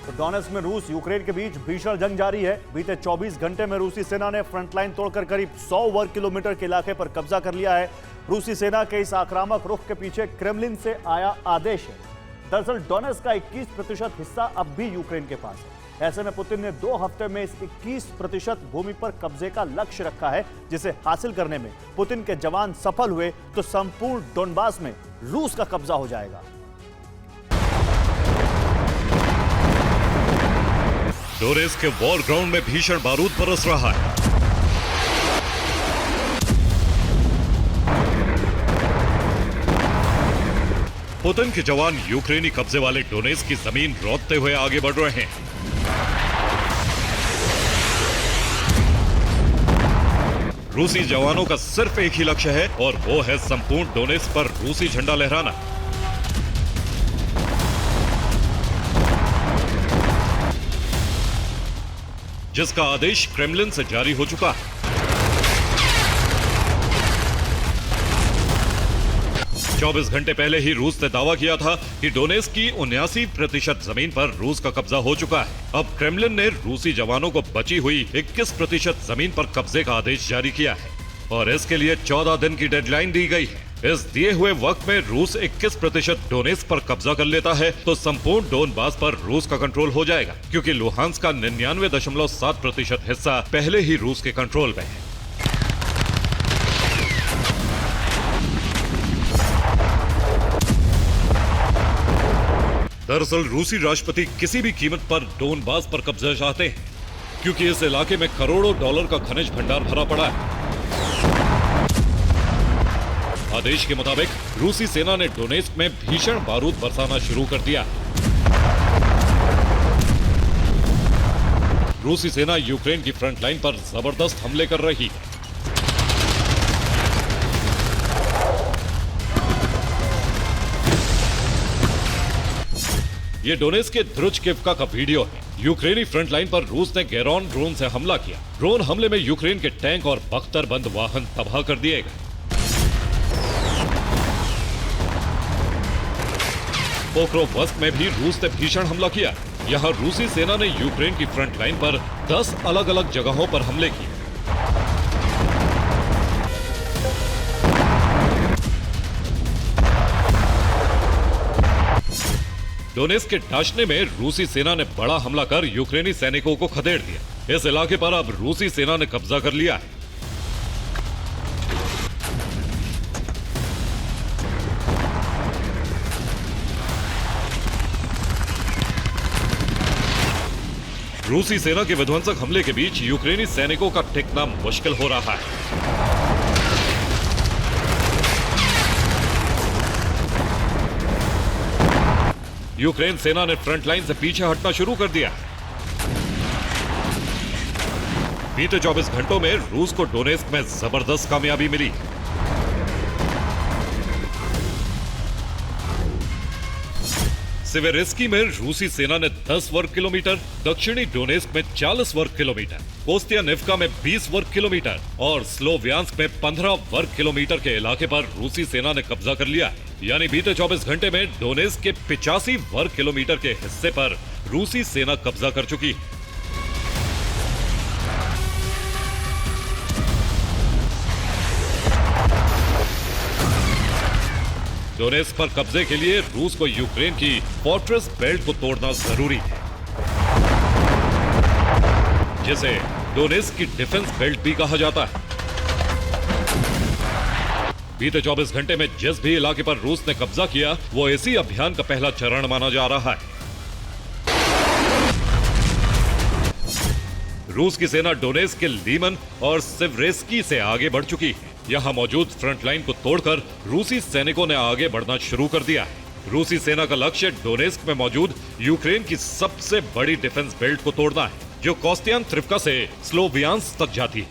तो डोनेत्स्क में रूस यूक्रेन के बीच भीषण जंग जारी है। बीते 24 घंटे में रूसी सेना ने फ्रंटलाइन तोड़कर करीब 100 वर्ग किलोमीटर के इलाके पर कब्जा कर लिया है। रूसी सेना के इस आक्रामक रुख के पीछे क्रेमलिन से आया आदेश है। दरअसल डोनेत्स्क का 21% हिस्सा अब भी यूक्रेन के पास है। ऐसे में पुतिन ने 2 हफ्ते में इस 21% भूमि पर कब्जे का लक्ष्य रखा है, जिसे हासिल करने में पुतिन के जवान सफल हुए तो संपूर्ण डोनबास में रूस का कब्जा हो जाएगा। डोनेत्स्क के वॉर ग्राउंड में भीषण बारूद बरस रहा है। पुतिन के जवान यूक्रेनी कब्जे वाले डोनेत्स्क की जमीन रौंदते हुए आगे बढ़ रहे हैं। रूसी जवानों का सिर्फ एक ही लक्ष्य है और वो है संपूर्ण डोनेत्स्क पर रूसी झंडा लहराना। जिसका आदेश क्रेमलिन से जारी हो चुका है। 24 घंटे पहले ही रूस ने दावा किया था कि डोनेत्स्क की 79% जमीन पर रूस का कब्जा हो चुका है। अब क्रेमलिन ने रूसी जवानों को बची हुई 21% जमीन पर कब्जे का आदेश जारी किया है और इसके लिए 14 दिन की डेडलाइन दी गई है। इस दिए हुए वक्त में रूस 21% डोनेत्स्क पर कब्जा कर लेता है तो संपूर्ण डोनबास पर रूस का कंट्रोल हो जाएगा, क्योंकि लुहांस्क का 99.7% हिस्सा पहले ही रूस के कंट्रोल में है। दरअसल रूसी राष्ट्रपति किसी भी कीमत पर डोनबास पर कब्जा चाहते हैं, क्योंकि इस इलाके में करोड़ों डॉलर का खनिज भंडार भरा पड़ा है। आदेश के मुताबिक रूसी सेना ने डोनेत्स्क में भीषण बारूद बरसाना शुरू कर दिया। रूसी सेना यूक्रेन की फ्रंट लाइन पर जबरदस्त हमले कर रही है। ये डोनेत्स्क के द्रुजकिवका का वीडियो है। यूक्रेनी फ्रंट लाइन पर रूस ने गेरॉन ड्रोन से हमला किया। ड्रोन हमले में यूक्रेन के टैंक और बख्तरबंद वाहन तबाह कर दिए गए। पोक्रोवस्क में भी रूस ने भीषण हमला किया। यहां रूसी सेना ने यूक्रेन की फ्रंट लाइन पर 10 अलग अलग जगहों पर हमले किए। डोनेत्स्क के डाशने में रूसी सेना ने बड़ा हमला कर यूक्रेनी सैनिकों को खदेड़ दिया। इस इलाके पर अब रूसी सेना ने कब्जा कर लिया है। रूसी सेना के विध्वंसक हमले के बीच यूक्रेनी सैनिकों का टिकना मुश्किल हो रहा है। यूक्रेन सेना ने फ्रंट लाइन से पीछे हटना शुरू कर दिया। बीते 24 घंटों में रूस को डोनेत्स्क में जबरदस्त कामयाबी मिली। सेवेरेस्की में रूसी सेना ने 10 वर्ग किलोमीटर, दक्षिणी डोनेत्स्क में 40 वर्ग किलोमीटर, कोस्तियानिव्का में 20 वर्ग किलोमीटर और स्लोवियांस्क में 15 वर्ग किलोमीटर के इलाके पर रूसी सेना ने कब्जा कर लिया। यानी बीते 24 घंटे में डोनेत्स्क के 85 वर्ग किलोमीटर के हिस्से पर रूसी सेना कब्जा कर चुकी है। डोनेत्स्क पर कब्जे के लिए रूस को यूक्रेन की फोर्ट्रेस बेल्ट को तोड़ना जरूरी है, जिसे डोनेत्स्क की डिफेंस बेल्ट भी कहा जाता है। बीते 24 घंटे में जिस भी इलाके पर रूस ने कब्जा किया वो इसी अभियान का पहला चरण माना जा रहा है। रूस की सेना डोनेत्स्क के लीमन और सेवेरेस्की से आगे बढ़ चुकी है। यहां मौजूद फ्रंट लाइन को तोड़कर रूसी सैनिकों ने आगे बढ़ना शुरू कर दिया है। रूसी सेना का लक्ष्य डोनेत्स्क में मौजूद यूक्रेन की सबसे बड़ी डिफेंस बेल्ट को तोड़ना है, जो कोस्तियानिव्का से स्लोवियांस्क तक जाती है।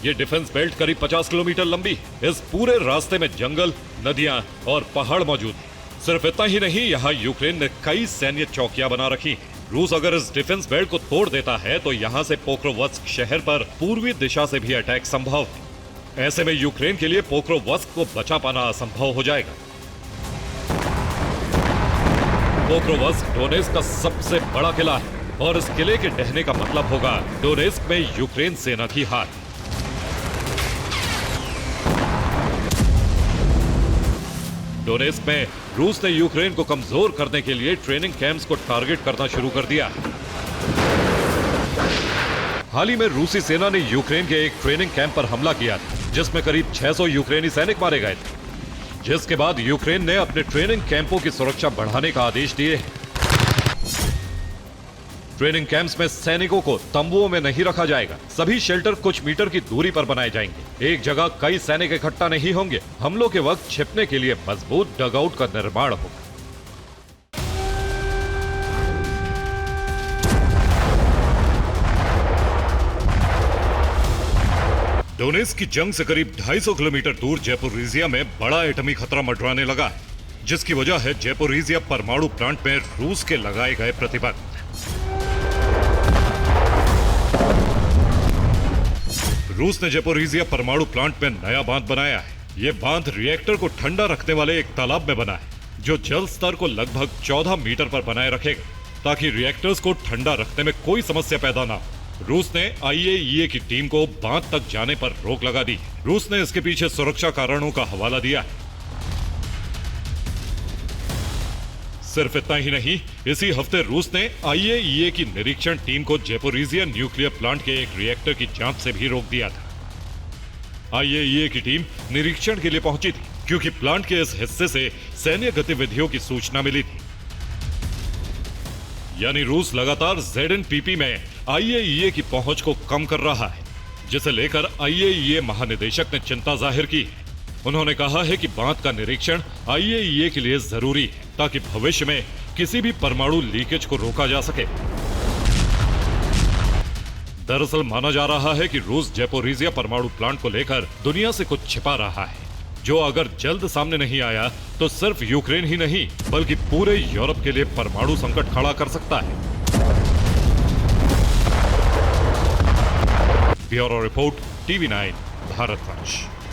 ये डिफेंस बेल्ट करीब 50 किलोमीटर लंबी है। इस पूरे रास्ते में जंगल, नदियां और पहाड़ मौजूद हैं। सिर्फ इतना ही नहीं, यहाँ यूक्रेन ने कई सैन्य चौकियां बना रखी हैं। रूस अगर इस डिफेंस बेल्ट को तोड़ देता है तो यहाँ से पोक्रोवस्क शहर पर पूर्वी दिशा से भी अटैक संभव है। ऐसे में यूक्रेन के लिए पोक्रोवस्क को बचा पाना असंभव हो जाएगा। पोक्रोवस्क डोनेस्क का सबसे बड़ा किला है और इस किले के ढहने का मतलब होगा डोनेस्क में यूक्रेन सेना की हार। डोनेस्क में रूस ने यूक्रेन को कमजोर करने के लिए ट्रेनिंग कैंप्स को टारगेट करना शुरू कर दिया। हाल ही में रूसी सेना ने यूक्रेन के एक ट्रेनिंग कैंप पर हमला किया था, जिसमें करीब 600 यूक्रेनी सैनिक मारे गए थे, जिसके बाद यूक्रेन ने अपने ट्रेनिंग कैंपों की सुरक्षा बढ़ाने का आदेश दिए। ट्रेनिंग कैंप्स में सैनिकों को तंबुओं में नहीं रखा जाएगा। सभी शेल्टर कुछ मीटर की दूरी पर बनाए जाएंगे। एक जगह कई सैनिक इकट्ठा नहीं होंगे। हमलों के वक्त छिपने के लिए मजबूत डगआउट का निर्माण होगा। डोनेस्क की जंग से करीब 250 किलोमीटर दूर जैपोरिजिया में बड़ा एटमी खतरा मंडराने लगा है, जिसकी वजह है जैपोरिजिया परमाणु प्लांट में रूस के लगाए गए प्रतिबंध। रूस ने जैपोरिजिया परमाणु प्लांट में नया बांध बनाया है। यह बांध रिएक्टर को ठंडा रखने वाले एक तालाब में बना है, जो जल स्तर को लगभग 14 मीटर पर बनाए रखेगा, ताकि रिएक्टर्स को ठंडा रखने में कोई समस्या पैदा ना हो। रूस ने IAEA की टीम को बांध तक जाने पर रोक लगा दी। रूस ने इसके पीछे सुरक्षा कारणों का हवाला दिया है। सिर्फ इतना ही नहीं, इसी हफ्ते रूस ने IAEA की निरीक्षण टीम को जैपोरिजिया न्यूक्लियर प्लांट के एक रिएक्टर की जांच से भी रोक दिया था। IAEA की टीम निरीक्षण के लिए पहुंची थी, क्योंकि प्लांट के इस हिस्से से सैन्य गतिविधियों की सूचना मिली थी। यानी रूस लगातार ZNPP में IAEA की पहुंच को कम कर रहा है, जिसे लेकर IAEA महानिदेशक ने चिंता जाहिर की। उन्होंने कहा है कि बांध का निरीक्षण IAEA के लिए जरूरी है, ताकि भविष्य में किसी भी परमाणु लीकेज को रोका जा सके। दरअसल माना जा रहा है कि रूस जैपोरिजिया परमाणु प्लांट को लेकर दुनिया से कुछ छिपा रहा है, जो अगर जल्द सामने नहीं आया तो सिर्फ यूक्रेन ही नहीं बल्कि पूरे यूरोप के लिए परमाणु संकट खड़ा कर सकता है। Bureau report, TV9 भारतवंश।